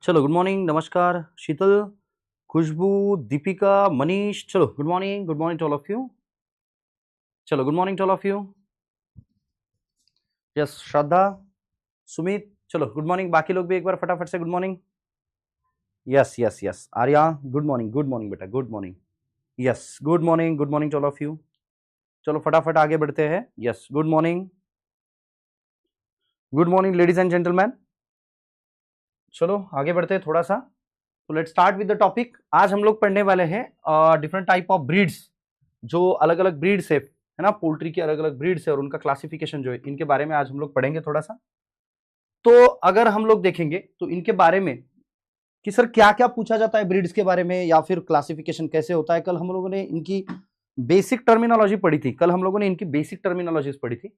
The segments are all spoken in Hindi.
चलो गुड मॉर्निंग, नमस्कार, शीतल, खुशबू, दीपिका, मनीष। चलो good morning to all of you. चलो good morning to all of you. Yes Shraddha, Sumit, चलो गुड मॉर्निंग। बाकी लोग भी एक बार फटाफट से good morning. Yes yes yes Arya, good morning बेटा, good morning. Yes good morning to all of you. चलो फटाफट आगे बढ़ते हैं। Yes good morning ladies and gentleman. चलो आगे बढ़ते हैं थोड़ा सा। तो let's start with the topic. आज हम लोग पढ़ने वाले हैं डिफरेंट टाइप ऑफ ब्रीड्स, जो अलग अलग ब्रीड्स है ना, पोल्ट्री की अलग अलग ब्रीड्स है और उनका क्लासिफिकेशन जो है, इनके बारे में आज हम लोग पढ़ेंगे थोड़ा सा। तो अगर हम लोग देखेंगे तो इनके बारे में कि सर क्या क्या पूछा जाता है ब्रीड्स के बारे में, या फिर क्लासिफिकेशन कैसे होता है। कल हम लोगों ने इनकी बेसिक टर्मिनोलॉजी पढ़ी थी, पढ़ी थी।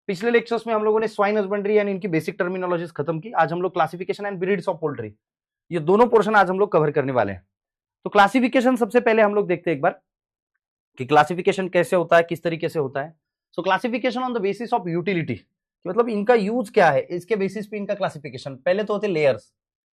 पिछले लेक्चर्स में हम लोगों ने स्वाइन हस्बेंड्री एंड इनकी बेसिक टर्मिनोलॉजीज खत्म की। आज हम लोग classification and breeds of poultry, ये दोनों पोर्शन आज हम लोग कवर करने वाले हैं। तो क्लासिफिकेशन सबसे पहले हम लोग देखते हैं एक बार कि क्लासिफिकेशन कैसे होता है, किस तरीके से होता है। सो classification on the basis of utility, मतलब इनका यूज क्या है, इसके बेसिस पे इनका क्लासिफिकेशन। पहले तो होते लेयर्स,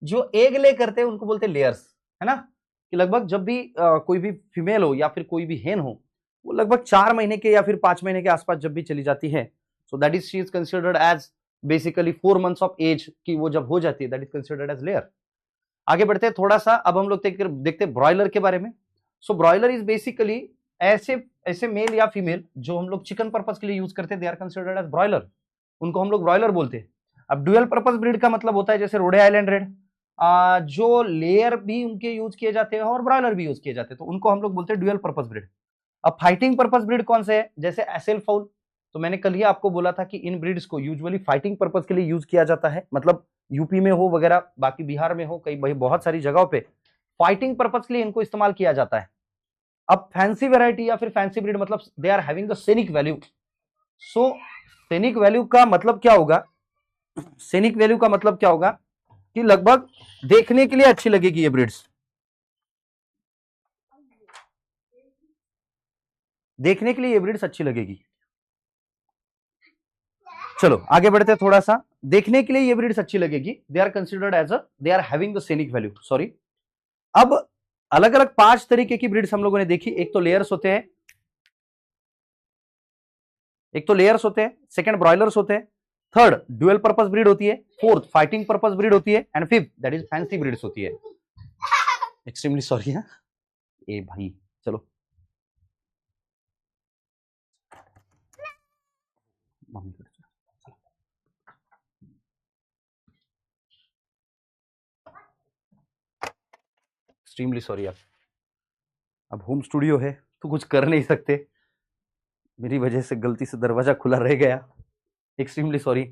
जो एग ले करते हैं उनको बोलते हैं लेयर्स, है ना। कि लगभग जब भी कोई भी फीमेल हो या फिर कोई भी हेन हो, वो लगभग 4 महीने के या फिर 5 महीने के आसपास जब भी चली जाती है, so that is she is considered as basically 4 months of age की वो जब हो जाती है, that is considered as layer. आगे बढ़ते हैं थोड़ा सा। अब हम लोग देखते हैं ब्रॉयलर के बारे में। सो ब्रॉयलर इज बेसिकली ऐसे मेल या फीमेल जो हम लोग चिकन पर्पस के लिए यूज करते हैं, they are considered as broiler, उनको हम लोग ब्रॉयलर बोलते हैं। अब ड्यूअल पर्पस ब्रीड का मतलब होता है जैसे रोडे आइलैंड रेड, जो लेयर भी उनके यूज किए जाते हैं और ब्रॉयलर भी यूज किए जाते हैं, तो उनको हम लोग बोलते हैं ड्यूअल पर्पस ब्रीड। अब फाइटिंग पर्पस ब्रीड कौन से है, जैसे एसेल फाउल। तो मैंने कल ही आपको बोला था कि इन ब्रीड्स को यूजुअली फाइटिंग पर्पस के लिए यूज किया जाता है, मतलब यूपी में हो वगैरह, बाकी बिहार में हो, कई बहुत सारी जगहों पे फाइटिंग पर्पस के लिए इनको इस्तेमाल किया जाता है। अब फैंसी वैरायटी या फिर फैंसी ब्रीड, मतलब they are having the scenic value. So scenic value का मतलब क्या होगा, सेनिक वैल्यू का मतलब क्या होगा कि लगभग देखने के लिए अच्छी लगेगी ये ब्रीड्स, देखने के लिए ये ब्रीड्स अच्छी लगेगी। चलो आगे बढ़ते हैं थोड़ा सा। देखने के लिए ये ब्रीड्स अच्छी लगेगी, they are considered as they are having the scenic value, sorry. अब अलग अलग 5 तरीके की ब्रीड्स हम लोगों ने देखी। एक तो लेयर्स होते हैं, सेकंड ब्रॉयलर्स होते हैं, थर्ड ड्यूअल पर्पस ब्रीड होती है, फोर्थ फाइटिंग पर्पस ब्रीड होती है, and fifth that is fancy breeds होती है। एक्सट्रीमली सॉरी है ए भाई, चलो एक्सट्रीमली सॉरी यार, अब होम स्टूडियो है तो कुछ कर नहीं सकते, मेरी वजह से गलती से दरवाजा खुला रह गया, एक्सट्रीमली सॉरी।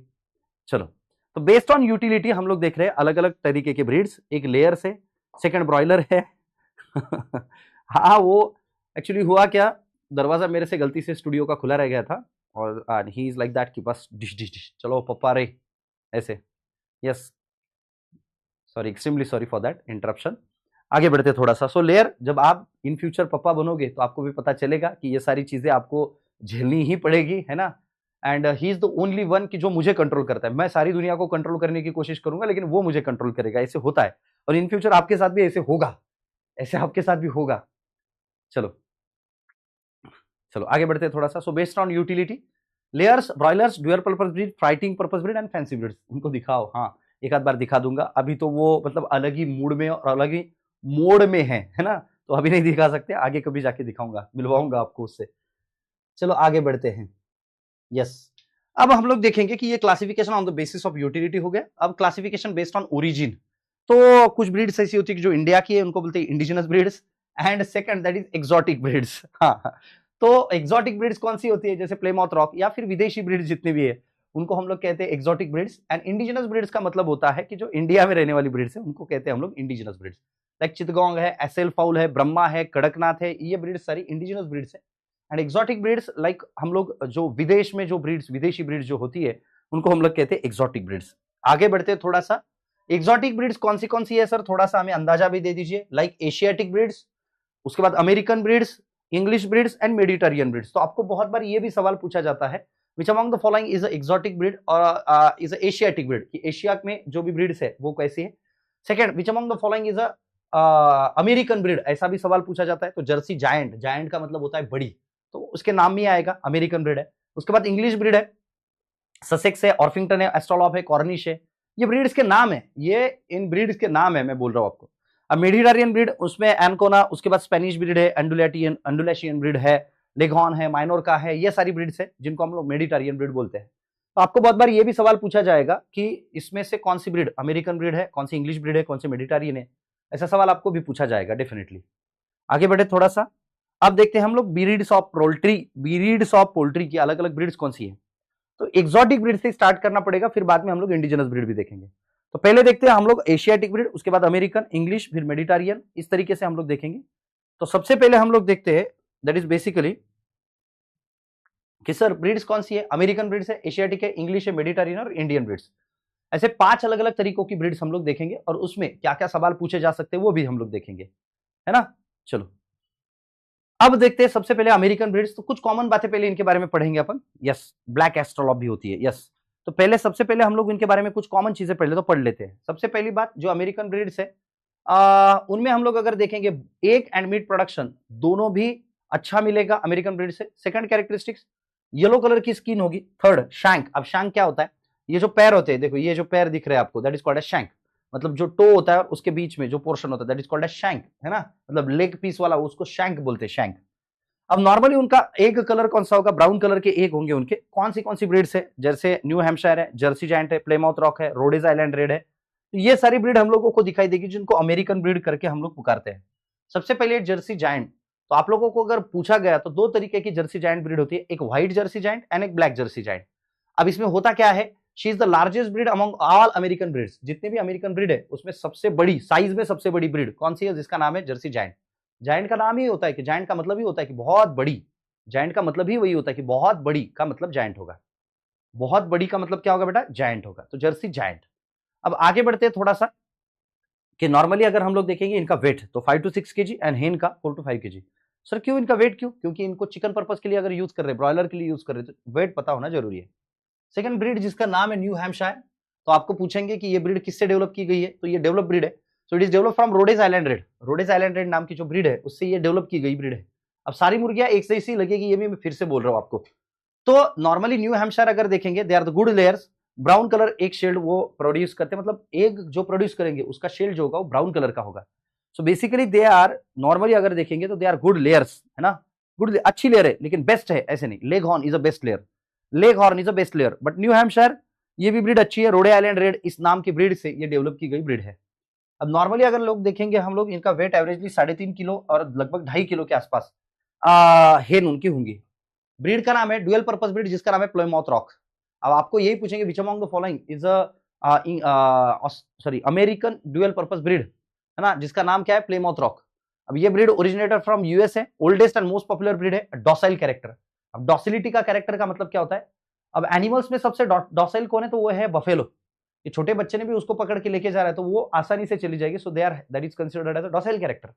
चलो, तो बेस्ड ऑन यूटिलिटी हम लोग देख रहे हैं अलग अलग तरीके के ब्रीड्स। एक लेयर से, सेकंड ब्रॉयलर है हाँ वो एक्चुअली हुआ क्या, दरवाजा मेरे से गलती से स्टूडियो का खुला रह गया था और ही इज लाइक दैट कि बस डिश डिश डिश, चलो पप्पा रे, ऐसे। Yes sorry, extremely sorry for that interruption. आगे बढ़ते थोड़ा सा। सो लेयर, जब आप इन फ्यूचर पापा बनोगे तो आपको भी पता चलेगा कि ये सारी चीजें आपको झेलनी ही पड़ेगी, है ना। And he is the only one कि जो मुझे कंट्रोल करता है। मैं सारी दुनिया को कंट्रोल करने की कोशिश करूंगा लेकिन वो मुझे कंट्रोल करेगा, ऐसे होता है। और इन फ्यूचर आपके साथ भी ऐसे होगा, ऐसे आपके साथ भी होगा। चलो चलो आगे बढ़ते हैं थोड़ा सा। So based on utility, layers, broilers, dual purpose breed, fighting purpose breed and fancy breed. उनको दिखाओ, हाँ एक आध बार दिखा दूंगा, अभी तो वो मतलब अलग ही मूड में और अलग ही मोड में है ना, तो अभी नहीं दिखा सकते, आगे कभी जाके दिखाऊंगा, मिलवाऊंगा आपको उससे। चलो आगे बढ़ते हैं। यस, अब हम लोग देखेंगे कि ये classification on the basis of utility हो गया। अब क्लासिफिकेशन बेस्ड ऑन ओरिजिन, तो कुछ ब्रीड्स ऐसी होती है जो इंडिया की है, उनको बोलते हैं indigenous breeds, and second that is exotic breeds. हाँ, तो एक्सोटिक ब्रीड्स कौन सी होती है, जैसे प्लेमाउथ रॉक या फिर विदेशी ब्रीड्स जितने भी है उनको हम लोग कहते हैं exotic breeds. And indigenous breeds का मतलब होता है कि जो इंडिया में रहने वाली ब्रीड्स है उनको कहते हैं हम लोग इंडिजिनस ब्रीड्स। लाइक चितगोंग है, एसेल फाउल है, ब्रह्मा है, कड़कनाथ है, ये ब्रीड्स सारी इंडिजिनस ब्रीड्स है। एंड एक्सोटिक ब्रीड्स लाइक हम लोग जो विदेश में जो ब्रीड्स, विदेशी ब्रीड्स जो होती है उनको हम लोग कहते हैं एक्सोटिक ब्रीड्स। आगे बढ़ते हैं थोड़ा सा। एक्सोटिक ब्रीड्स कौन सी है सर, थोड़ा सा हमें अंदाजा भी दे दीजिए। लाइक एशियाटिक ब्रीड्स, उसके बाद American breeds, English breeds and Mediterranean breeds. तो आपको बहुत बार ये भी सवाल पूछा जाता है, विच among the following is exotic breed और इज एशियाटिक ब्रीड, कि एशिया में जो भी ब्रीड्स है वो कैसी है। Second, which among the following is a American breed, ऐसा भी सवाल पूछा जाता है। तो जर्सी जायंट, जायंट का मतलब होता है बड़ी, तो उसके नाम में आएगा अमेरिकन ब्रीड है। उसके बाद इंग्लिश ब्रीड है, ससेक्स है, ऑर्फिंगटन है, एस्ट्रोलॉप है, कॉर्निश है, ये ब्रीड्स के नाम है, ये इन ब्रीड्स के नाम है, मैं बोल रहा हूं आपको। अब मेडिटेरियन ब्रीड, उसमें एनकोना, उसके बाद स्पेनिश ब्रीड है, अंडुलेशियन ब्रीड है, लेगॉन है, माइनोरका है, ये सारी ब्रीड्स है जिनको हम लोग मेडिटेरियन ब्रीड बोलते हैं। तो आपको बहुत बार ये भी सवाल पूछा जाएगा कि इसमें से कौन सी ब्रीड अमेरिकन ब्रीड है, कौन सी इंग्लिश ब्रीड है, कौन सी मेडिटेरियन है, ऐसा सवाल आपको भी पूछा जाएगा डेफिनेटली। आगे बढ़े थोड़ा सा, अब देखते हैं हम लोग ब्रीड्स ऑफ पोल्ट्री की अलग अलग ब्रीड्स कौन सी है। तो एक्सोटिक ब्रीड से स्टार्ट करना पड़ेगा, फिर बाद में हम लोग इंडिजिनस ब्रीड भी देखेंगे। तो पहले देखते हैं हम लोग एशियाटिक ब्रीड, उसके बाद अमेरिकन, इंग्लिश, फिर मेडिटेरियन, इस तरीके से हम लोग देखेंगे। तो सबसे पहले हम लोग देखते हैं दैट इज बेसिकली कि सर ब्रीड्स कौन सी है, अमेरिकन ब्रीड्स है, एशियाटिक है, इंग्लिश है, मेडिटेरियन और इंडियन ब्रीड्स। ऐसे 5 अलग अलग तरीकों की ब्रीड्स हम लोग देखेंगे और उसमें क्या क्या सवाल पूछे जा सकते हैं वो भी हम लोग देखेंगे, है ना। चलो अब देखते हैं सबसे पहले अमेरिकन ब्रीड्स। तो कुछ कॉमन बातें पहले इनके बारे में पढ़ेंगे अपन। यस, ब्लैक एस्ट्रोलॉप भी होती है, यस। तो पहले सबसे पहले हम लोग इनके बारे में कुछ कॉमन चीजें पहले तो पढ़ लेते हैं। सबसे पहली बात, जो अमेरिकन ब्रीड्स है उनमें हम लोग अगर देखेंगे एग एंड मीट प्रोडक्शन दोनों भी अच्छा मिलेगा अमेरिकन ब्रीड से। सेकंड कैरेक्टरिस्टिक्स, येलो कलर की स्किन होगी। Third, shank. अब शैंक क्या होता है, ये जो पैर होते हैं, देखो ये जो पैर दिख रहे हैं आपको, that is called as shank. मतलब जो टो होता है और उसके बीच में जो पोर्शन होता है that is called as shank, है ना, मतलब लेग पीस वाला, उसको शैंक बोलते हैं, शैंक। अब नॉर्मली उनका एग कलर कौन सा होगा, ब्राउन कलर के एग होंगे उनके। कौन सी ब्रीड्स है, जैसे न्यू हैम्पशायर है, जर्सी जायंट है, प्लेमाउथ रॉक है, रोडेज आइलैंड रेड है। तो ये सारी ब्रीड हम लोगों को दिखाई देगी जिनको अमेरिकन ब्रीड करके हम लोग पुकारते हैं। सबसे पहले जर्सी जायंट। तो आप लोगों को अगर पूछा गया तो 2 तरीके की जर्सी जायंट ब्रीड होती है, एक व्हाइट जर्सी जायंट एंड एक ब्लैक जर्सी जायंट। अब इसमें होता क्या है, she is the largest breed among all American breeds. जितने भी अमेरिकन ब्रीड है उसमें सबसे बड़ी, साइज में सबसे बड़ी ब्रीड कौन सी है, जिसका नाम है जर्सी जायंट। जायंट का नाम ही होता है कि जायंट का मतलब ही होता है कि बहुत बड़ी। जायंट का मतलब ही वही होता है कि बहुत बड़ी का मतलब जायंट होगा। बहुत बड़ी का मतलब क्या होगा बेटा, जायंट होगा। तो जर्सी जायंट। अब आगे बढ़ते हैं थोड़ा सा कि नॉर्मली अगर हम लोग देखेंगे इनका वेट तो 5 to 6 kg एंड हेन का 4 to 5 kg। सर क्यों इनका वेट, क्यों, क्योंकि इनको चिकन पर्पस के लिए अगर यूज कर रहे हैं, ब्रॉयलर के लिए यूज कर रहे हैं, तो वेट पता होना जरूरी है। सेकंड ब्रीड जिसका नाम है न्यू हैम्पशायर। तो आपको पूछेंगे कि ये ब्रीड किससे डेवलप की गई है, तो ये डेवलप ब्रीड है। So it is develop from Rhode Island Red. Rhode Island Red नाम की जो ब्रीड है उससे ये डेवलप की गई ब्रीड है। अब सारी मुर्गियां एक जैसी लगेगी, ये भी मैं फिर से बोल रहा हूं आपको। तो नॉर्मली न्यू हैम्पशायर अगर देखेंगे, they are the good layers. Brown colour एक शेड वो प्रोड्यूस करते हैं, मतलब एग जो प्रोड्यूस करेंगे उसका शेड जो होगा वो ब्राउन कलर का होगा। So basically they are, normally अगर देखेंगे तो दे आर गुड लेयर्स, है ना, गुड, अच्छी लेयर है, लेकिन बेस्ट है ऐसे नहीं। Leg horn is a best layer, leg horn is a best layer, but new Hampshire ये भी ब्रीड अच्छी है। रोडे आइलैंड रेड इस नाम की ब्रीड से ये डेवलप की गई ब्रीड है। अब नॉर्मली अगर लोग देखेंगे हम लोग, इनका वेट एवरेजली 3.5 किलो और लगभग 2.5 किलो के आसपास हेन उनकी होंगी। ब्रीड का नाम है ड्यूअल पर्पस ब्रीड, जिसका नाम है प्लेमाउथ रॉक। अब आपको यही पूछेंगे विच among the following is American dual purpose breed, है ना, जिसका नाम क्या है, प्लेमाउथ रॉक। अब ये ब्रीड ओरिजिनेटेड फ्रॉम यूएस है, oldest and most popular breed है, डॉसाइल कैरेक्टर। अब डॉसिलिटी का कैरेक्टर का मतलब क्या होता है, अब एनिमल्स में सबसे डॉसाइल कौन है, तो वो है बफेलो। ये छोटे बच्चे ने भी उसको पकड़ के लेके जा रहा है तो वो आसानी से चली जाएगी। So they are, that is considered as a docile character.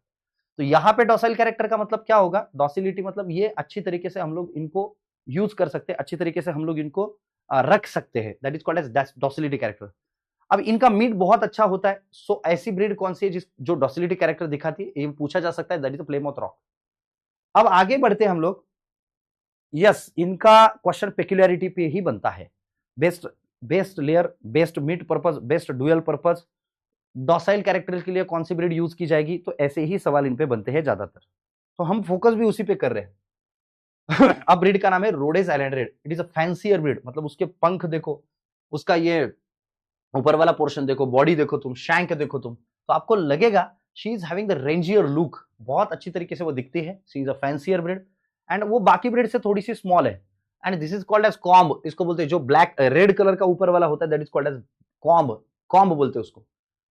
तो यहाँ पे डॉसाइल कैरेक्टर का मतलब क्या होगा, डॉसिलिटी मतलब ये अच्छी तरीके से हम लोग इनको यूज कर सकते हैं, अच्छी तरीके से हम लोग इनको रख सकते हैं, that is called as docility character. अब इनका मीट बहुत अच्छा होता है। सो ऐसी ब्रीड कौन सी है जिस जो डॉसिलिटी कैरेक्टर दिखाती है, ये पूछा जा सकता है, दैट इज प्लेमाउथ रॉक। अब आगे बढ़ते हैं हम लोग। यस, इनका क्वेश्चन पेक्युलरिटी पे ही बनता है। Best layer, best meat purpose, best dual purpose, docile character के लिए कौन सी ब्रीड यूज की जाएगी, तो ऐसे ही सवाल इन पे बनते हैं ज्यादातर। तो हम फोकस भी उसी पे कर रहे हैं। अब ब्रीड का नाम है Rhode Island Red. It is a fancier breed, मतलब उसके पंख देखो, उसका ये ऊपर वाला पोर्शन देखो, बॉडी देखो तुम, शैंक देखो तुम, तो आपको लगेगा she is having the rangier look, बहुत अच्छी तरीके से वो दिखती है। She is a fancier breed and वो बाकी ब्रीड से थोड़ी सी स्मॉल है। And this is called as comb, इसको बोलते हैं जो ब्लैक रेड कलर का ऊपर वाला होता है, that is called as comb, comb बोलते हैं उसको।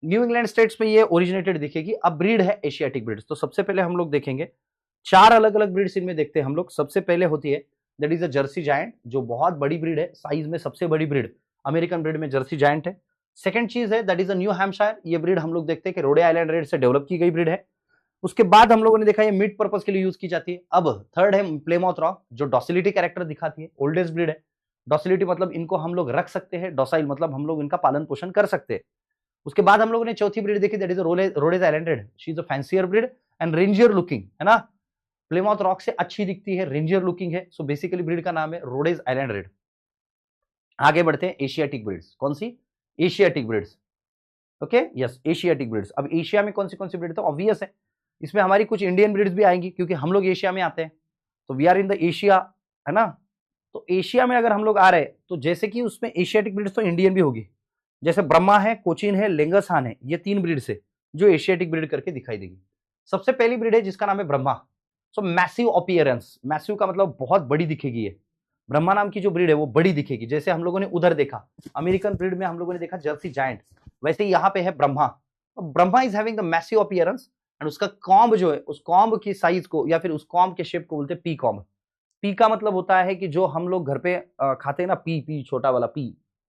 न्यू इंग्लैंड स्टेट्स में ये ओरिजिनेटेड दिखेगी। अब ब्रीड है एशियाटिक ब्रीड्स। तो सबसे पहले हम लोग देखेंगे 4 अलग अलग ब्रीड्स इनमें देखते हैं हम लोग। सबसे पहले होती है that is a Jersey giant, जो बहुत बड़ी ब्रीड है, साइज में सबसे बड़ी ब्रीड अमेरिकन ब्रीड में जर्सी जायंट है। सेकंड चीज है that is a new Hampshire. ये ब्रीड हम लोग देखते हैं कि रोडे आइलैंड रेड से डेवलप की गई ब्रीड है। उसके बाद हम लोगों ने देखा ये मीट पर्पस के लिए यूज की जाती है। अब थर्ड है प्लेमाउथ रॉक, जो डॉसिलिटी कैरेक्टर दिखाती है, ओल्डेस्ट ब्रीड है। डॉसिलिटी मतलब इनको हम लोग रख सकते हैं, डॉसाइल मतलब हम लोग इनका पालन पोषण कर सकते हैं। उसके बाद हम लोगों ने चौथी ब्रीड देखी, that is Rhode Island Red, she is a fancier breed and rangier looking, है ना, प्लेमाउथ रॉक से अच्छी दिखती है, रेंजियर लुकिंग है, सो बेसिकली ब्रीड का नाम है रोडेज आइलैंड रेड। आगे बढ़ते हैं, एशियाटिक ब्रीड्स, कौन सी, Asiatic breeds, okay yes Asiatic breeds. अब एशिया में कौन सी ब्रीड, तो ऑब्वियस है इसमें हमारी कुछ इंडियन ब्रीड्स भी आएंगी क्योंकि हम लोग एशिया में आते हैं, तो we are in the Asia, है ना, तो एशिया में अगर हम लोग आ रहे हैं तो जैसे कि उसमें एशियाटिक ब्रीड्स तो इंडियन भी होगी, जैसे ब्रह्मा है, कोचिन है, लेंगसहान है, ये 3 ब्रीड्स है जो एशियाटिक ब्रीड करके दिखाई देगी। सबसे पहली ब्रीड है जिसका नाम है ब्रह्मा, सो मैसिव अपीयरेंस, मैसिव का मतलब बहुत बड़ी दिखेगी ये, ब्रह्मा नाम की जो ब्रीड है वो बड़ी दिखेगी, जैसे हम लोगों ने उधर देखा अमेरिकन ब्रीड में हम लोगों ने देखा जर्सी जायंट, वैसे ही यहाँ पे है ब्रह्मा, तो Brahma is having the massive appearance and उसका कॉम्ब जो है, उस कॉम्ब की साइज को या फिर उस कॉम्ब के शेप को बोलते हैं पी कॉम्ब। पी का मतलब होता है कि जो हम लोग घर पे खाते हैं ना, पी पी छोटा वाला पी,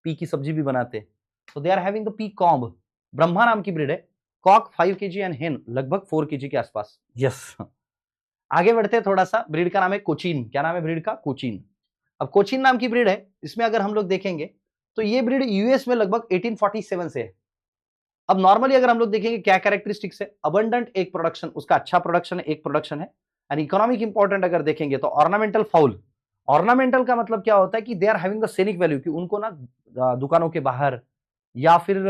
पी की सब्जी भी बनाते हैं, तो they are having the pea comb, Brahma नाम की ब्रीड है, कॉक 5 kg एंड हेन लगभग 4 kg के आसपास, यस। आगे बढ़ते हैं थोड़ा सा, ब्रीड का नाम है कोचीन, क्या नाम है ब्रीड का, कोचीन। अब कोचीन नाम की ब्रीड है, इसमें अगर हम लोग देखेंगे तो ये ब्रीड यूएस में लगभग 1847 से है। अब नॉर्मली अगर हम लोग देखेंगे क्या कैरेक्टरिस्टिक्स है, अबंडेंट एक प्रोडक्शन, उसका अच्छा प्रोडक्शन है, एक प्रोडक्शन है, एंड इकोनॉमिक इंपॉर्टेंट अगर देखेंगे तो ऑर्नामेंटल फाउल, ऑर्नामेंटल का मतलब क्या होता है कि they are having the scenic value, कि उनको ना दुकानों के बाहर या फिर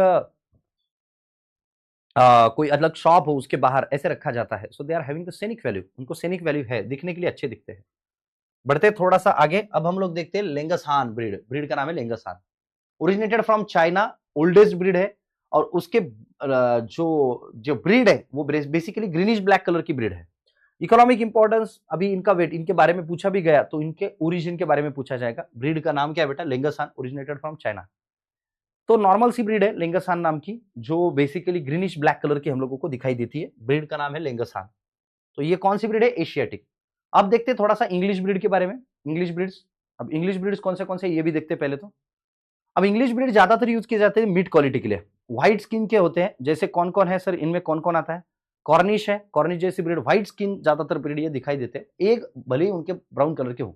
कोई अलग शॉप हो उसके बाहर ऐसे रखा जाता है, so they are having the scenic value, उनको सेनिक वैल्यू है, दिखने के लिए अच्छे दिखते हैं। बढ़ते थोड़ा सा आगे, अब हम लोग देखते हैं लेंगसहान ब्रीड, ब्रीड का नाम है Langshan, originated from China, oldest breed है, और उसके जो जो ब्रीड है वो बेसिकली ग्रीनिश ब्लैक कलर की ब्रीड है। इकोनॉमिक इंपॉर्टेंस, अभी इनका वेट, इनके बारे में पूछा भी गया तो इनके ओरिजिन के बारे में पूछा जाएगा। ब्रीड का नाम क्या है बेटा, लेंगसहान, ओरिजिनेटेड फ्रॉम चाइना। तो नॉर्मल सी ब्रीड है लेंगसहान नाम की, जो बेसिकली ग्रीनिश ब्लैक कलर की हम लोगों को दिखाई देती है, ब्रीड का नाम है लेंगसहान। तो ये कौन सी ब्रीड है, एशियाटिक। अब देखते हैं थोड़ा सा इंग्लिश ब्रीड के बारे में, इंग्लिश ब्रीड्स। अब इंग्लिश ब्रीड्स कौन से ये भी देखते हैं पहले तो। अब इंग्लिश ब्रीड ज्यादातर यूज किए जाते हैं मीट क्वालिटी के लिए, व्हाइट स्किन के होते हैं, जैसे कौन कौन है सर, इनमें कौन कौन आता है, कॉर्निश है, कॉर्निश जैसी ब्रीड, व्हाइट स्किन ज्यादातर ब्रीड ये दिखाई देते हैं, एक भले ही उनके ब्राउन कलर के हो।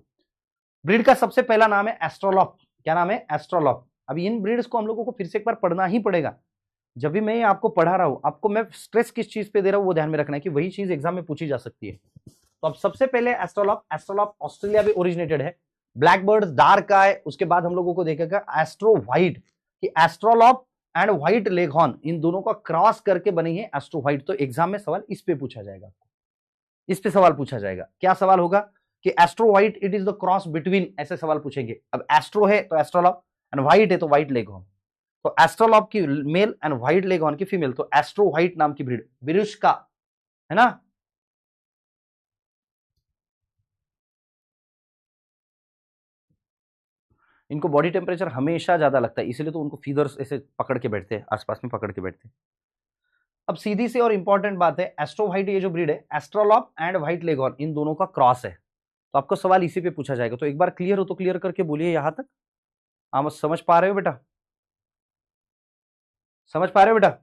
ब्रीड का सबसे पहला नाम है एस्ट्रोलॉप, क्या नाम है, एस्ट्रोलॉप। अब इन ब्रीड्स को हम लोगों को फिर से एक बार पढ़ना ही पड़ेगा, जब भी मैं आपको पढ़ा रहा हूं आपको मैं स्ट्रेस किस चीज पे दे रहा हूं वो ध्यान में रखना है कि वही चीज एग्जाम में पूछी जा सकती है। तो अब सबसे पहले एस्ट्रोलॉप, एस्ट्रोलॉप ऑस्ट्रेलिया में ओरिजिनेटेड है, ब्लैक बर्ड डार्क आए, उसके बाद हम लोगों को देखेगा एस्ट्रो व्हाइट, कि एस्ट्रोलॉप एंड व्हाइट लेगहॉर्न इन दोनों का क्रॉस करके बनी है एस्ट्रो व्हाइट। तो एग्जाम में सवाल इस पे पूछा जाएगा, इस पे सवाल पूछा जाएगा, क्या सवाल होगा कि astro white it is the cross between, ऐसे सवाल पूछेंगे। अब एस्ट्रो है तो एस्ट्रोलॉप एंड व्हाइट है तो व्हाइट लेगहॉर्न, तो एस्ट्रोलॉप की मेल एंड व्हाइट लेगहॉर्न की फीमेल, तो एस्ट्रो व्हाइट नाम की ब्रीड विरुष्का, है ना। इनको बॉडी टेम्परेचर हमेशा ज्यादा लगता है, इसीलिए तो उनको फीदर्स ऐसे पकड़ के बैठते हैं, आसपास में पकड़ के बैठते हैं। अब सीधी सी और इंपॉर्टेंट बात है, एस्ट्रो व्हाइट ये जो ब्रीड है एस्ट्रोलॉप एंड व्हाइट लेगहॉर्न इन दोनों का क्रॉस है, तो आपको सवाल इसी पे पूछा जाएगा। तो एक बार क्लियर हो तो क्लियर करके बोलिए यहां तक, आप समझ पा रहे हो बेटा, समझ पा रहे हो बेटा,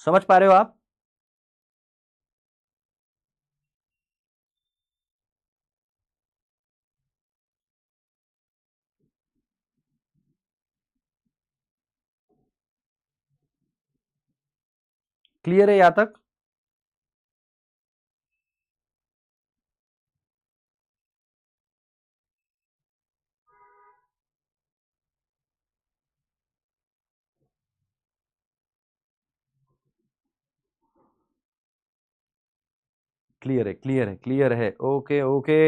समझ पा रहे हो आप। क्लियर है यहां तक। क्लियर है, क्लियर है, क्लियर है, ओके ओके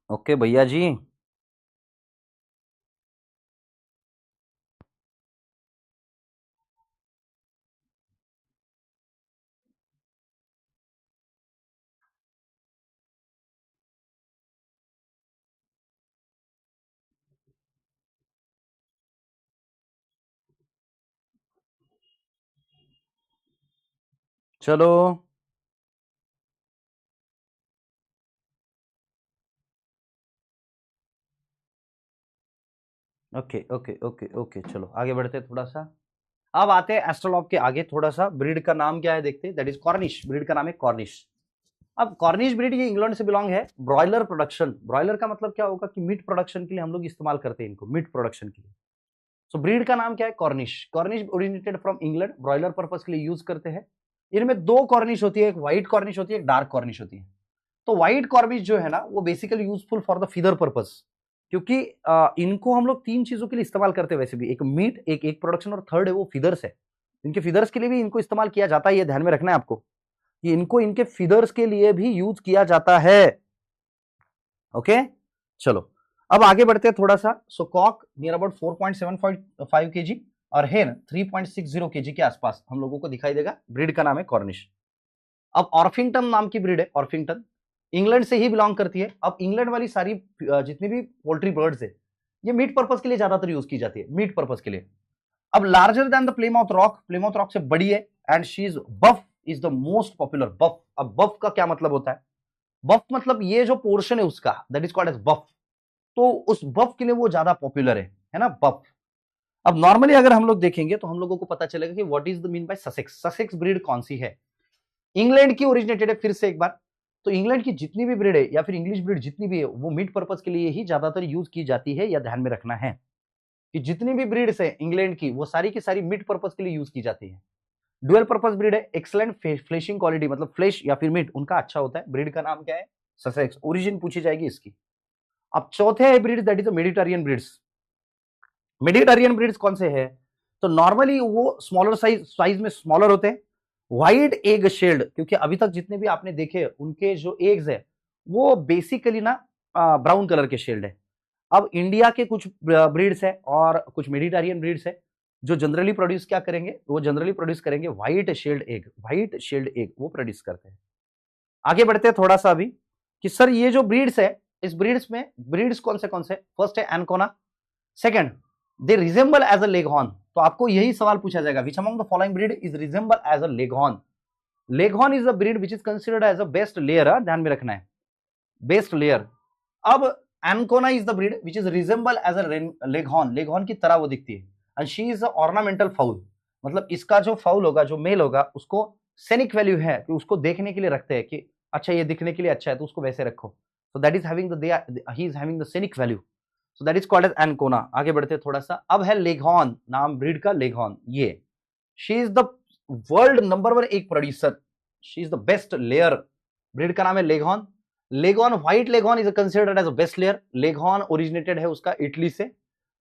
ओके भैया जी। चलो ओके ओके ओके ओके, चलो आगे बढ़ते हैं थोड़ा सा। अब आते हैं एस्ट्रोलॉप के आगे, थोड़ा सा ब्रीड का नाम क्या है देखते हैं, दैट इज कॉर्निश, ब्रीड का नाम है कॉर्निश। अब कॉर्निश ब्रीड ये इंग्लैंड से बिलोंग है। ब्रॉयलर प्रोडक्शन, ब्रॉयलर का मतलब क्या होगा कि मीट प्रोडक्शन के लिए हम लोग इस्तेमाल करते हैं इनको, मीट प्रोडक्शन के लिए। सो ब्रीड का नाम क्या है? Cornish. Cornish originated from England, broiler purpose के लिए यूज करते हैं। इनमें दो कॉर्निश होती है, एक व्हाइट कॉर्निश होती है, एक डार्क कॉर्निश होती है। तो व्हाइट कॉर्निश जो है ना वो basically useful for the feather purpose, क्योंकि इनको हम लोग तीन चीजों के लिए इस्तेमाल करते हैं वैसे भी, एक मीट, एक एग प्रोडक्शन और थर्ड है वो फीदर्स है। इनके फीदर्स के लिए भी इनको इस्तेमाल किया जाता है, ये ध्यान में रखना है आपको कि इनको इनके फीदर्स के लिए भी यूज किया जाता है। ओके, चलो अब आगे बढ़ते हैं थोड़ा सा। सो कॉक नियर अबाउट 4.75 केजी और हेन 3.60 केजी के आसपास हम लोगों को दिखाई देगा। ब्रीड का नाम है कॉर्निश। अब ऑर्फिंगटन नाम की ब्रीड है, ऑर्फिंगटन इंग्लैंड से ही बिलोंग करती है। अब इंग्लैंड वाली सारी जितनी भी पोल्ट्री बर्ड्स है ये मीट पर्पस के लिए ज्यादातर यूज की जाती है, मीट पर्पस के लिए। अब larger than the Plymouth Rock, Plymouth Rock से बड़ी है and she is buff, is the most popular. Buff, अब बफ का क्या मतलब होता है? बफ मतलब ये जो पोर्शन है उसका, दैट इज कॉल्ड एज बफ। तो उस बफ के लिए वो ज्यादा पॉपुलर है ना, बफ। अब नॉर्मली अगर हम लोग देखेंगे तो हम लोगों को पता चलेगा कि what is the mean by Sussex. Sussex breed कौन सी है? इंग्लैंड की ओरिजिनेटेड है। फिर से एक बार, तो इंग्लैंड की जितनी भी ब्रीड है या फिर इंग्लिश ब्रीड जितनी भी है वो मीट पर्पस के लिए ही ज्यादातर यूज की जाती है, या ध्यान में रखना है कि जितनी भी ब्रीड्स है इंग्लैंड की वो सारी की सारी मीट पर्पस के लिए यूज की जाती है। डुअल पर्पस ब्रीड है, एक्सलेंट फ्लेशिंग क्वालिटी, मतलब फ्लेश या फिर मीट उनका अच्छा होता है। ब्रीड का नाम क्या है? ससेक्स। ओरिजिन पूछी जाएगी इसकी। अब चौथे है breed, that is Mediterranean breeds. Mediterranean breeds कौन से है? तो नॉर्मली वो स्मॉलर साइज में स्मॉलर होते हैं, व्हाइट एग शेल्ड, क्योंकि अभी तक जितने भी आपने देखे उनके जो एग्स है वो बेसिकली ना ब्राउन कलर के शेल्ड है। अब इंडिया के कुछ ब्रीड्स है और कुछ मेडिटेरियन ब्रीड्स है जो जनरली प्रोड्यूस क्या करेंगे, वो जनरली प्रोड्यूस करेंगे white shelled egg, white shelled egg वो प्रोड्यूस करते हैं। आगे बढ़ते हैं थोड़ा सा अभी कि सर ये जो ब्रीड्स है इस ब्रीड्स में ब्रीड्स कौन से? फर्स्ट है Ancona, second they resemble as a Leghorn. तो आपको यही सवाल पूछा जाएगा, which among the following breed is resemble as a Leghorn? Leghorn is the breed which is considered as a best layer, ध्यान में रखना है, बेस्ट लेयर। अब Ancona is the breed which is resemble as a Leghorn, Leghorn की तरह वो दिखती है। And she is a ornamental fowl, मतलब इसका जो फाउल होगा, जो मेल होगा, उसको सेनिक वैल्यू है कि उसको देखने के लिए रखते हैं कि अच्छा ये दिखने के लिए अच्छा है तो उसको वैसे रखो। So that is having the he is having the scenic value, so that is called as Ancona. आगे बढ़ते थोड़ा सा। अब है लेगहॉर्न, नाम ब्रीड का लेगहॉर्न। ये she is the world number 1 एक producer, she is the best layer. Breed का नाम है Leghorn. Leghorn, white Leghorn is considered as a best layer. Leghorn originated है उसका इटली से।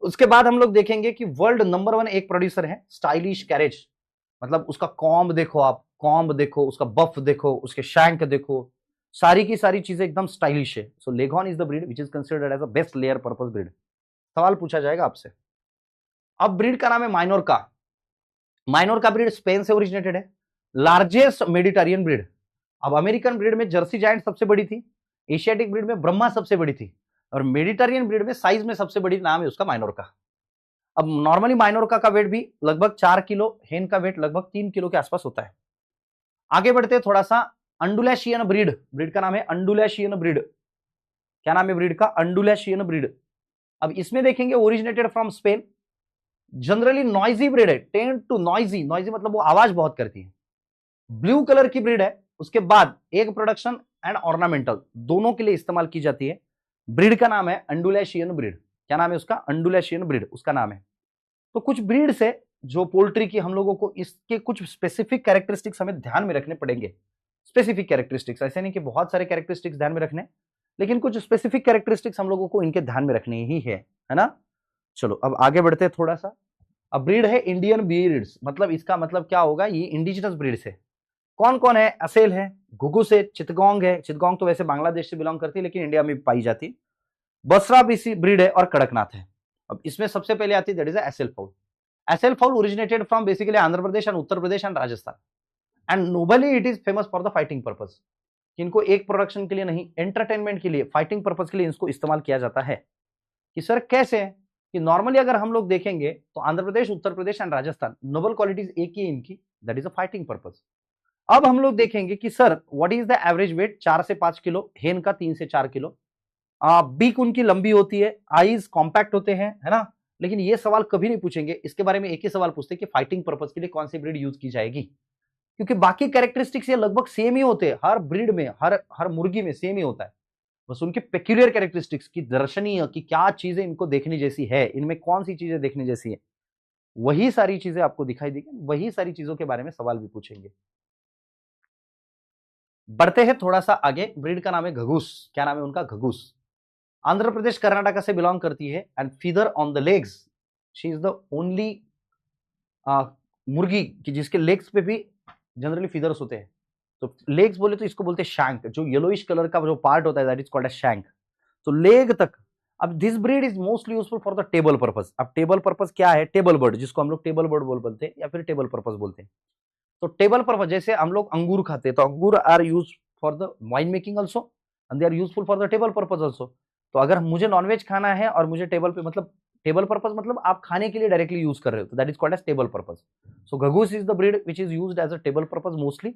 उसके बाद हम लोग देखेंगे कि वर्ल्ड नंबर 1 एक प्रोड्यूसर है स्टाइलिश कैरेज, मतलब उसका कॉम्ब देखो, आप कॉम्ब देखो, उसका बफ देखो, उसके शैंक देखो, सारी की सारी चीजें एकदम स्टाइलिश है। So Leghorn is the breed which is considered as a best layer purpose breed. सवाल पूछा जाएगा आपसे। अब ब्रीड का नाम है माइनोरका। माइनोरका ब्रीड स्पेन से ओरिजिनेटेड है, लार्जेस्ट मेडिटेरियन ब्रीड। अब अमेरिकन ब्रीड में जर्सी जायंट सबसे बड़ी थी, एशियाटिक ब्रीड में ब्रह्मा सबसे बड़ी थी, और मेडिटेरियन ब्रीड में साइज में सबसे बड़ी नाम है उसका माइनोरका। अब नॉर्मली माइनोरका का वेट भी लगभग 4 किलो, हेन का वेट लगभग 3 किलो के आसपास होता है। आगे बढ़ते हैं थोड़ा सा। अंडुलैशियन ब्रीड, ब्रीड का नाम है अंडुलैशियन ब्रीड। क्या नाम है ब्रीड का? अंडुलैशियन ब्रीड। अब इसमें देखेंगे originated from Spain, generally noisy breed है, टेंड टू नॉइजी, नॉइजी मतलब वो आवाज बहुत करती है। ब्लू कलर की ब्रीड है। उसके बाद एग प्रोडक्शन एंड ऑर्नामेंटल दोनों के लिए इस्तेमाल की जाती है। ब्रीड का नाम है अंडुलैशियन ब्रीड। क्या नाम है उसका? अंडुलैशियन ब्रीड उसका नाम है। तो कुछ ब्रीड्स है जो पोल्ट्री की, हम लोगों को इसके कुछ स्पेसिफिक कैरेक्टरिस्टिक्स हमें ध्यान में रखने पड़ेंगे। स्पेसिफिक कैरेक्टरिस्टिक्स, ऐसे नहीं कि बहुत सारे कैरेक्टरिस्टिक्स ध्यान में रखने, लेकिन कुछ स्पेसिफिक कैरेक्टरिस्टिक्स हम लोगों को इनके ध्यान में रखने ही है ना। चलो अब आगे बढ़ते हैं थोड़ा सा। अब ब्रीड है इंडियन ब्रीड्स, मतलब इसका मतलब क्या होगा, ये इंडिजिनस ब्रीड्स है। कौन कौन है? असेल है, घुघुस है, चितगोंग है। चितगोंग तो वैसे बांग्लादेश से बिलोंग करती है लेकिन इंडिया में पाई जाती है। बसरा बीसी ब्रीड है और कड़कनाथ है। अब इसमें सबसे पहले आती है that is Essel foul. Essel foul originated from basically Andhra Pradesh and Uttar Pradesh and Rajasthan, and nobly it is famous for the fighting purpose. इनको एक प्रोडक्शन के लिए नहीं, एंटरटेनमेंट के लिए, फाइटिंग पर्पस के लिए इसको इस्तेमाल किया जाता है। कि सर कैसे? कि नॉर्मली अगर हम लोग देखेंगे तो Andhra Pradesh, Uttar Pradesh and Rajasthan Nobel qualities एक ही है इनकी, that is a fighting purpose. अब हम लोग देखेंगे कि sir what is the average weight? 4 से 5 किलो, हेन का 3 से 4 किलो। बीक उनकी लंबी होती है, आईज कॉम्पैक्ट होते हैं, है ना। लेकिन ये सवाल कभी नहीं पूछेंगे, इसके बारे में एक ही सवाल पूछते हैं कि फाइटिंग पर्पस के लिए कौन सी ब्रीड यूज की जाएगी। क्योंकि बाकी कैरेक्टरिस्टिक्स ये लगभग सेम ही होते हैं, हर ब्रीड में, हर मुर्गी में सेम ही होता है, बस उनके पेक्यूलियर कैरेक्टरिस्टिक्स की दर्शनीय कि क्या चीजें इनको देखने जैसी है, इनमें कौन सी चीजें देखने जैसी है, वही सारी चीजें आपको दिखाई देगी, वही सारी चीजों के बारे में सवाल भी पूछेंगे। बढ़ते हैं थोड़ा सा आगे। ब्रीड का नाम है घगूस। क्या नाम है उनका? घगूस। आंध्र प्रदेश कर्नाटका से बिलोंग करती है and feather on the legs. She is the only मुर्गी की जिसके लेग्स पे भी जनरली फीदर्स होते हैं। तो लेग्स बोले तो इसको बोलते हैं शैंक, जो येलोइश कलर का जो पार्ट होता है that is called as shank. तो लेग तक। अब this breed is mostly useful for the table purpose. अब टेबल पर्पस क्या है? टेबल बर्ड, जिसको हम लोग टेबल बर्ड बोलते हैं या फिर टेबल पर्पस बोलते हैं। तो टेबल पर्पस, जैसे हम लोग अंगूर खाते हैं तो अंगूर are use for the wine making also and they are useful for the table purpose also. तो अगर मुझे नॉनवेज खाना है और मुझे टेबल पे, मतलब टेबल पर्पस मतलब आप खाने के लिए डायरेक्टली यूज कर रहे हो, तो that is called as table purpose. So Ghagus is the breed which is used as a table purpose mostly.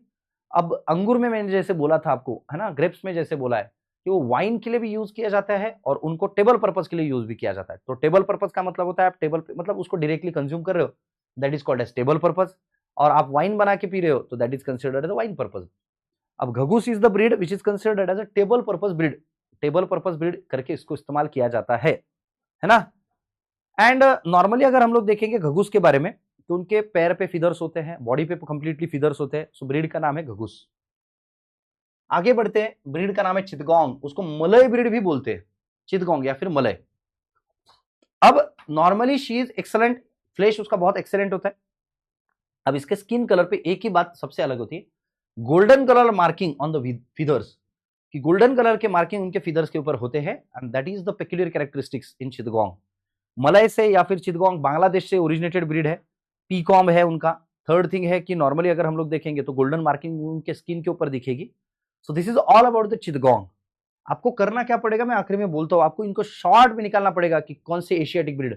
अब अंगूर में मैंने जैसे बोला था आपको, है ना, ग्रेप्स में जैसे बोला है कि वो वाइन के लिए भी यूज किया जाता है और उनको टेबल पर्पस के लिए यूज भी किया जाता है। तो टेबल पर्पस का मतलब होता है आप टेबल पे, मतलब उसको डायरेक्टली कंज्यूम कर रहे हो, that is called as table purpose. और आप वाइन बना के पी रहे हो तो that is considered as wine purpose. अब Ghagus is the breed which is considered as a table purpose breed. Table purpose breed करके इसको इस्तेमाल किया जाता है ना। एंड नॉर्मली अगर हम लोग देखेंगे घगूस के बारे में तो उनके पैर पे फीदर्स होते हैं, बॉडी पे कंप्लीटली फीदर्स होते हैं। सो ब्रीड का नाम है घगूस। आगे बढ़ते हैं। ब्रीड का नाम है चितगोंग। उसको मलय ब्रीड भी बोलते हैं, चितगोंग या फिर मलय। अब normally she is excellent, flesh उसका बहुत एक्सेलेंट होता है। अब इसके स्किन कलर पे एक ही बात सबसे अलग होती है, golden colour marking on the feathers, कि गोल्डन कलर के मार्किंग उनके फीदर्स के ऊपर होते हैं and that is the peculiar characteristics in Chittagong. Malay से या फिर चितगोंग बांग्लादेश से ओरिजिनेटेड ब्रीड है, पीकॉम है उनका। थर्ड थिंग है कि नॉर्मली अगर हम लोग देखेंगे तो गोल्डन मार्किंग उनके स्किन के ऊपर दिखेगी। So this is all about the Chittagong. आपको करना क्या पड़ेगा, मैं आखिरी में बोलता हूं, आपको इनको शॉर्ट में निकालना पड़ेगा कि कौन से एशियाटिक ब्रीड,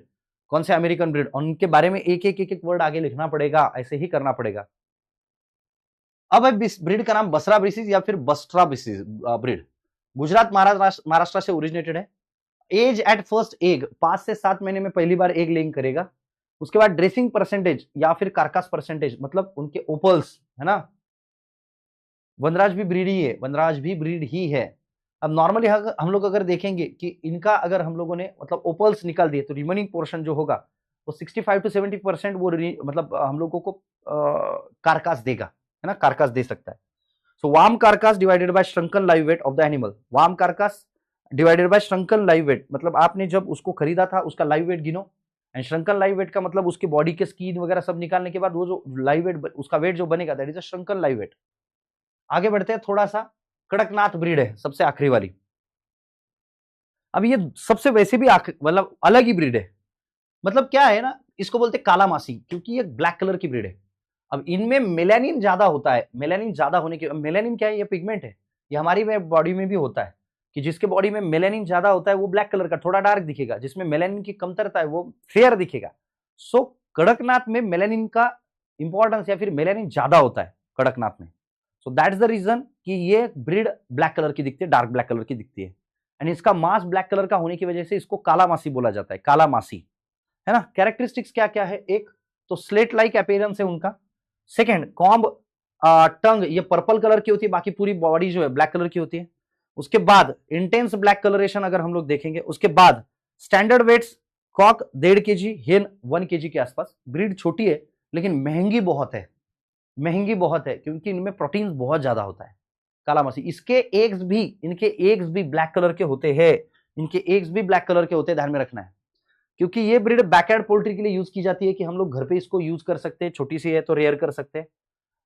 कौन से अमेरिकन ब्रीड, और उनके बारे में एक एक वर्ड आगे लिखना पड़ेगा, ऐसे ही करना पड़ेगा। अब ब्रीड का नाम बसरा ब्रीसीज या फिर बस्ट्रा ब्रीसीज ब्रीड। गुजरात महाराष्ट्र से ओरिजिनेटेड है। एज एट फर्स्ट एग, 5 से 7 महीने में पहली बार एग लेइंग करेगा। उसके बाद ड्रेसिंग परसेंटेज या फिर कार्कास परसेंटेज, मतलब उनके ओपल्स, है ना, वनराज भी ब्रीड ही है, वनराज भी ब्रीड ही है। अब नॉर्मली हम लोग अगर देखेंगे कि इनका अगर हम लोगों ने मतलब ओपल्स निकाल दिए तो रिमेनिंग पोर्शन जो होगा वो 65 to 70% वो मतलब हम लोगों को कार्कास देगा, है ना, कार्कास दे सकता है। So warm carcass divided by shrunken live weight of the animal. Warm carcass divided by shrunken live weight, मतलब आपने जब उसको खरीदा था उसका लाइव वेट गिनो, एंड श्रंकन लाइव वेट का मतलब उसकी बॉडी के स्किन वगैरह सब निकालने के बाद वो जो लाइव वेट, उसका वेट जो बनेगा that is a shrunken live weight. आगे बढ़ते हैं थोड़ा सा। कड़कनाथ ब्रीड है सबसे आखिरी वाली। अब ये सबसे वैसे भी मतलब अलग ही ब्रीड है। मतलब क्या है ना, इसको बोलते हैं काला मासी, क्योंकि ये ब्लैक कलर की ब्रीड है। अब इनमें मेलानिन ज्यादा होता है। मेलानिन ज्यादा होने के, मेलानिन क्या है, ये पिगमेंट है, ये हमारी बॉडी में भी होता है, कि जिसके बॉडी में मेलानिन ज्यादा होता है वो ब्लैक कलर का थोड़ा डार्क दिखेगा, जिसमें मेलानिन की कमतरता है वो फेयर दिखेगा। सो कड़कनाथ में मेलानिन का इंपॉर्टेंस या फिर मेलानिन ज्यादा होता है कड़कनाथ में। सो दैट्स द रीजन कि ये ब्रीड ब्लैक कलर की दिखती है, डार्क ब्लैक कलर की दिखती है, एंड इसका मास ब्लैक कलर का होने की वजह से इसको काला मासी बोला जाता है, काला मासी, है ना। कैरेक्टरिस्टिक्स क्या क्या है, एक तो स्लेट लाइक अपीयरेंस है उनका। सेकेंड, कॉम्ब टंग, ये पर्पल कलर की होती है, बाकी पूरी बॉडी जो है ब्लैक कलर की होती है। उसके बाद इंटेंस ब्लैक कलरेशन अगर हम लोग देखेंगे। उसके बाद स्टैंडर्ड वेट्स, कॉक 1.5 kg, हेन 1 kg के आसपास। ब्रीड छोटी है लेकिन महंगी बहुत है, महंगी बहुत है, क्योंकि इनमें प्रोटीन बहुत ज्यादा होता है। काला मसी, इसके एग्स भी, इनके एग्स भी ब्लैक कलर के होते हैं, इनके एग्स भी ब्लैक कलर के होते हैं, ध्यान में रखना है। क्योंकि ये ब्रीड बैकयार्ड पोल्ट्री के लिए यूज की जाती है, कि हम लोग घर पे इसको यूज कर सकते हैं, छोटी सी है तो रेयर कर सकते हैं।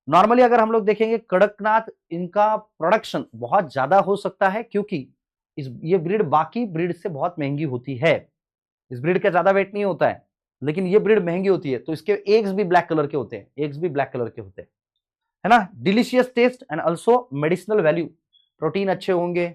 नॉर्मली अगर हम लोग देखेंगे कड़कनाथ, इनका प्रोडक्शन बहुत ज्यादा हो सकता है, क्योंकि ये ब्रीड बाकी ब्रीड से बहुत महंगी होती है। इस ब्रीड का ज्यादा वेट नहीं होता है, लेकिन ये ब्रीड महंगी होती है, तो इसके एग्स भी ब्लैक कलर के होते हैं, एग्स भी ब्लैक कलर के होते हैं, है ना। Delicious taste and also medicinal value, protein अच्छे होंगे,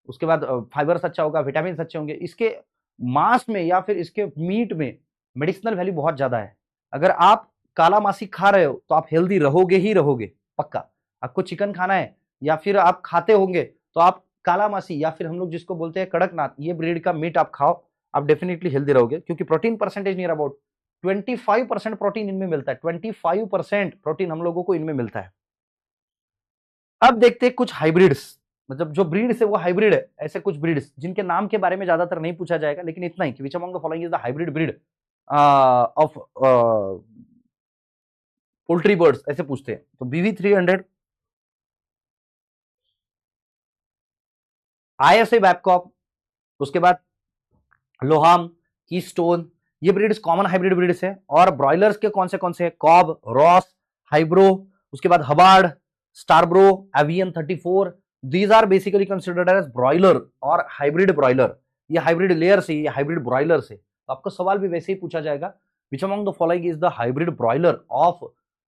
उसके बाद फाइबर्स अच्छा होगा, विटामिन अच्छे होंगे। इसके मांस में या फिर इसके मीट में मेडिसिनल वैल्यू बहुत ज्यादा है। अगर आप काला मासी खा रहे हो तो आप हेल्दी रहोगे ही रहोगे, पक्का। आपको चिकन खाना है या फिर आप खाते होंगे तो आप काला मासी या फिर हम लोग जिसको बोलते हैं कड़कनाथ, ये ब्रीड का मीट आप खाओ, आप डेफिनेटली हेल्दी रहोगे, क्योंकि protein percentage near about 25% protein इनमें मिलता है। 25% प्रोटीन हम लोगों को इनमें मिलता है, अब देखते हैं कुछ हाइब्रिड्स, मतलब जो ब्रीड्स है वो हाइब्रिड है, ऐसे कुछ ब्रीड्स जिनके नाम के बारे में ज्यादातर नहीं पूछा जाएगा, लेकिन इतना ही कि विच among the following is the hybrid breed of poultry birds, ऐसे पूछते हैं। तो BV300, ISA बैबकॉक, उसके बाद लोहाम, कीस्टोन, ये ब्रीड्स कॉमन हाइब्रिड ब्रीड्स है। और ब्रॉयलर्स के कौन से हैं? कॉब, रॉस, हाइब्रो, उसके बाद Hubbard, Starbro, Avian 34, these are basically considered as broiler और हाइब्रिड ब्रॉयलर। ये हाइब्रिड लेयर से, ये हाइब्रिड ब्रॉयलर से। तो आपको सवाल भी वैसे ही पूछा जाएगा, which among the following is the hybrid broiler of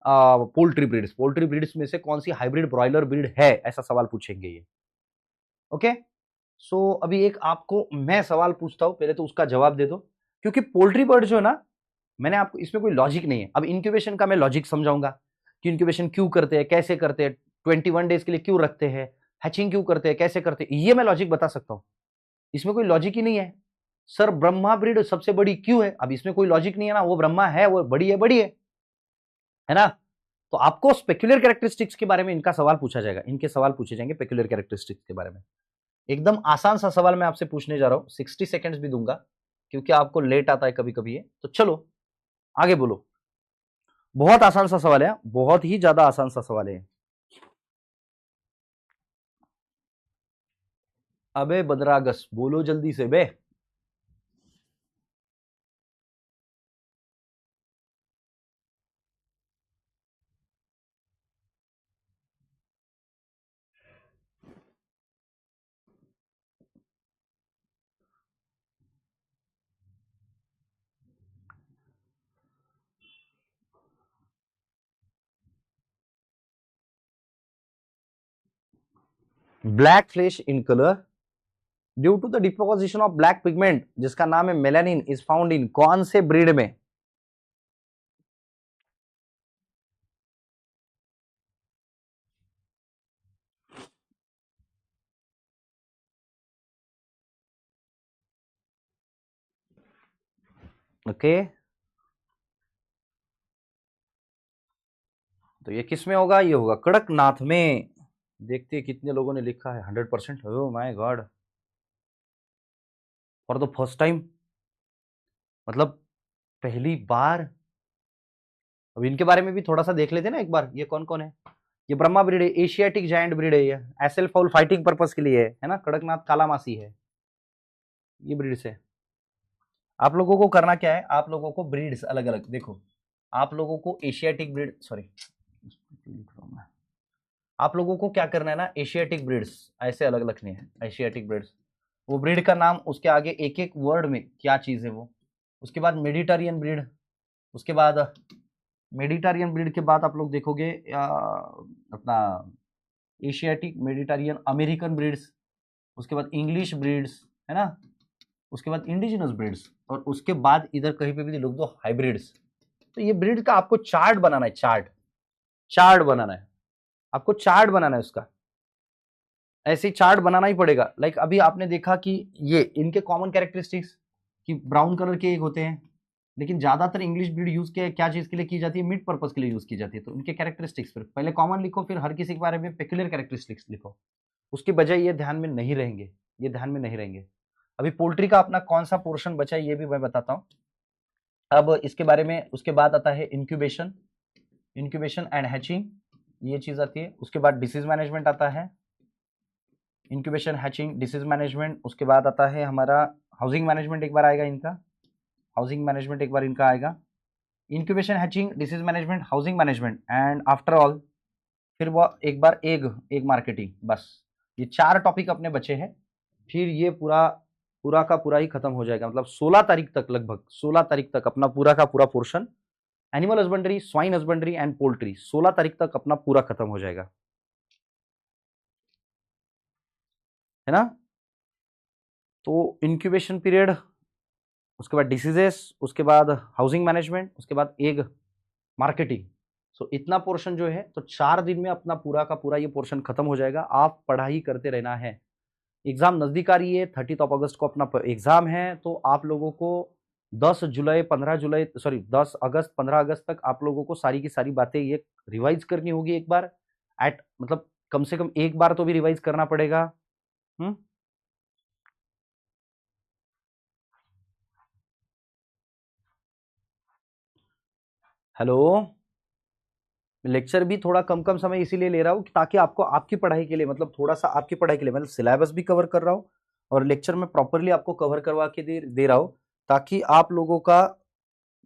poultry breeds, poultry breeds में से कौन सी हाइब्रिड ब्रॉयलर ब्रीड है, ऐसा सवाल पूछेंगे ये। ओके, सो अभी एक आपको मैं सवाल पूछता हूं, पहले तो उसका जवाब दे दो, क्योंकि पोल्ट्री बर्ड जो है ना, मैंने आपको, इसमें कोई लॉजिक नहीं है। अब इंक्यूबेशन का मैं लॉजिक समझाऊंगा कि इंक्यूबेशन क्यों करते हैं, कैसे करते हैं, 21 डेज के लिए क्यों रखते हैं, हैचिंग क्यों करते हैं, कैसे करते हैं, ये मैं लॉजिक बता सकता हूं। इसमें कोई लॉजिक ही नहीं है। सर ब्रह्मा ब्रीड सबसे बड़ी क्यों है? अब इसमें कोई लॉजिक नहीं है ना, वो ब्रह्मा है, वो बड़ी है, बड़ी है ना। तो आपको स्पेक्युलर कैरेक्टरिस्टिक्स के बारे में इनका सवाल पूछा जाएगा, इनके सवाल पूछे जाएंगे पेक्युलर कैरेक्टरिस्टिक्स के बारे में। एकदम आसान सा सवाल मैं आपसे पूछने जा रहा हूं, 60 सेकेंड्स भी दूंगा क्योंकि आपको लेट आता है कभी कभी ये। तो चलो आगे बोलो। बहुत आसान सा सवाल है, बहुत ही ज्यादा आसान सा सवाल है। अबे बदरागस बोलो जल्दी से बे। Black flesh in colour due to the deposition of black pigment जिसका नाम है मेलानिन इज फाउंड इन कौन से ब्रीड में? ओके, तो ये किस में होगा? ये होगा कड़कनाथ में। देखते हैं कितने लोगों ने लिखा है। 100%। Oh my God, for the first time, मतलब पहली बार। अब इनके बारे में भी थोड़ा सा देख लेते ना एक बार, ये कौन कौन है। ये ब्रह्मा ब्रीड है, एशियाटिक जायंट ब्रीड है, ये एसएल फाउल फाइटिंग पर्पस के लिए है ना। कड़कनाथ कालामासी है, ये ब्रीड से। आप लोगों को करना क्या है, आप लोगों को ब्रीड्स अलग अलग देखो। आप लोगों को एशियाटिक ब्रीड, सॉरी आप लोगों को क्या करना है ना, एशियाटिक ब्रीड्स ऐसे अलग लिखने हैं। एशियाटिक ब्रीड्स, वो ब्रीड का नाम, उसके आगे एक एक वर्ड में क्या चीज है वो। उसके बाद मेडिटेरियन ब्रीड, उसके बाद मेडिटेरियन ब्रीड के बाद आप लोग देखोगे अपना एशियाटिक, मेडिटेरियन, अमेरिकन ब्रीड्स, उसके बाद इंग्लिश ब्रीड्स, है ना, उसके बाद इंडिजिनस ब्रीड्स, और उसके बाद इधर कहीं पे भी लिख दो हाइब्रिड्स। तो ये ब्रीड का आपको चार्ट बनाना है, चार्ट बनाना है, आपको चार्ट बनाना है उसका। ऐसे चार्ट बनाना ही पड़ेगा। लाइक अभी आपने देखा कि ये इनके कॉमन कैरेक्टरिस्टिक्स कि ब्राउन कलर के एक होते हैं, लेकिन ज्यादातर इंग्लिश ब्रीड यूज क्या चीज के लिए की जाती है? मीट पर्पस के लिए यूज की जाती है। तो उनके कैरेक्टरिस्टिक्स फिर पहले कॉमन लिखो, फिर हर किसी के बारे में पेक्युलर कैरेक्टरिस्टिक्स लिखो। उसके बजाय ये ध्यान में नहीं रहेंगे, ये ध्यान में नहीं रहेंगे। अभी पोल्ट्री का अपना कौन सा पोर्शन बचा है ये भी मैं बताता हूँ अब इसके बारे में। उसके बाद आता है इंक्यूबेशन, इंक्यूबेशन एंड हैचिंग, ये चीज आती है। उसके बाद डिसीज मैनेजमेंट आता है, इंक्यूबेशन, हैचिंग, डिसीज मैनेजमेंट। उसके बाद आता है हमारा हाउसिंग मैनेजमेंट, एक बार आएगा इनका, हाउसिंग मैनेजमेंट एक बार इनका आएगा। Incubation, hatching, disease management, housing management, and after all फिर वो एक बार एग मार्केटिंग। बस ये 4 टॉपिक अपने बचे हैं, फिर ये पूरा पूरा का पूरा ही खत्म हो जाएगा। मतलब 16 तारीख तक, लगभग 16 तारीख तक अपना पूरा का पूरा portion animal husbandry, swine husbandry and poultry 16 तारीख तक अपना पूरा खत्म हो जाएगा, है ना। तो इंक्यूबेशन पीरियड, उसके बाद डिसीजेस, उसके बाद हाउसिंग मैनेजमेंट, उसके बाद एग मार्केटिंग। सो इतना पोर्शन जो है, तो 4 दिन में अपना पूरा का पूरा ये पोर्शन खत्म हो जाएगा। आप पढ़ाई करते रहना है। एग्जाम नजदीक आ रही है, 30 अगस्त को अपना एग्जाम है। तो आप लोगों को 10 जुलाई 15 जुलाई सॉरी 10 अगस्त 15 अगस्त तक आप लोगों को सारी की सारी बातें ये रिवाइज करनी होगी एक बार। मतलब कम से कम एक बार तो भी रिवाइज करना पड़ेगा। हेलो, लेक्चर भी थोड़ा कम कम समय इसीलिए ले रहा हूँ ताकि आपको आपकी पढ़ाई के लिए, मतलब थोड़ा सा आपकी पढ़ाई के लिए, मतलब सिलेबस भी कवर कर रहा हूँ और लेक्चर में प्रॉपरली आपको कवर करवा के दे रहा हूँ, ताकि आप लोगों का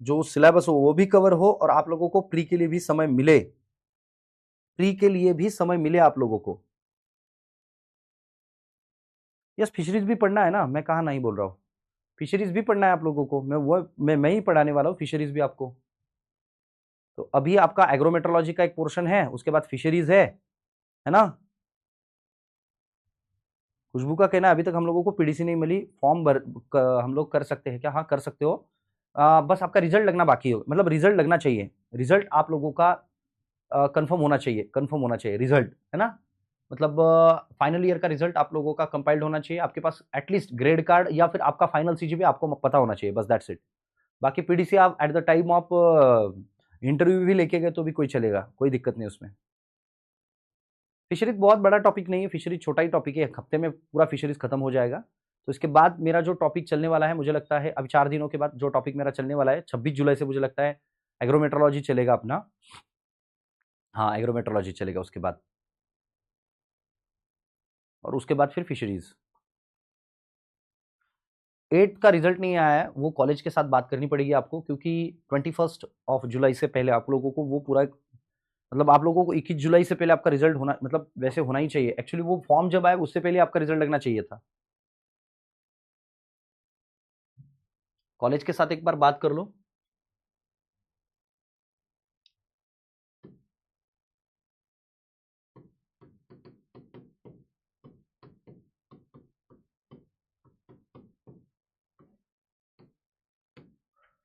जो सिलेबस हो वो भी कवर हो और आप लोगों को प्री के लिए भी समय मिले, प्री के लिए भी समय मिले आप लोगों को। यस, फिशरीज भी पढ़ना है ना, मैं कहा नहीं बोल रहा हूँ, फिशरीज भी पढ़ना है आप लोगों को, मैं ही पढ़ाने वाला हूँ फिशरीज भी आपको। तो अभी आपका एग्रोमेट्रोलॉजी का एक पोर्शन है, उसके बाद फिशरीज है ना। खुशबू का कहना है अभी तक हम लोगों को पीडीसी नहीं मिली, फॉर्म हम लोग कर सकते हैं क्या? हाँ कर सकते हो, बस आपका रिजल्ट लगना बाकी हो, मतलब रिजल्ट लगना चाहिए, रिजल्ट आप लोगों का कंफर्म होना चाहिए, कंफर्म होना चाहिए रिजल्ट, है ना। मतलब फाइनल ईयर का रिजल्ट आप लोगों का कंपाइल्ड होना चाहिए, आपके पास एटलीस्ट ग्रेड कार्ड या फिर आपका फाइनल सीजीपी आपको पता होना चाहिए, बस दैट्स इट। बाकी पीडीसी आप at the time of interview भी लेके गए तो भी कोई चलेगा, कोई दिक्कत नहीं उसमें। फिशरीज बहुत बड़ा टॉपिक नहीं है, फिशरीज छोटा ही टॉपिक है, एक हफ्ते में पूरा फिशरीज खत्म हो जाएगा। तो इसके बाद मेरा जो टॉपिक चलने वाला है, मुझे लगता है अभी 4 दिनों के बाद जो टॉपिक मेरा चलने वाला है 26 जुलाई से, मुझे लगता है एग्रोमेट्रोलॉजी चलेगा अपना। हाँ एग्रोमेट्रोलॉजी चलेगा उसके बाद, और उसके बाद फिर फिशरीज। 8 का रिजल्ट नहीं आया है, वो कॉलेज के साथ बात करनी पड़ेगी आपको, क्योंकि 21 जुलाई से पहले आप लोगों को वो पूरा, मतलब आप लोगों को 21 जुलाई से पहले आपका रिजल्ट होना, मतलब वैसे होना ही चाहिए एक्चुअली, वो फॉर्म जब आए उससे पहले आपका रिजल्ट लगना चाहिए था। कॉलेज के साथ एक बार बात कर लो।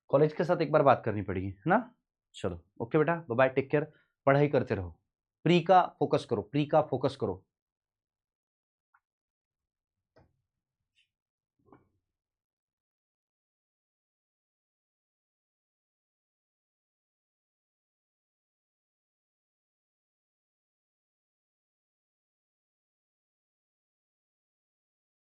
कॉलेज के साथ एक बार बात करनी पड़ेगी, है ना। चलो ओके बेटा, बाय बाय, टेक केयर, पढ़ाई करते रहो, प्री का फोकस करो, प्री का फोकस करो।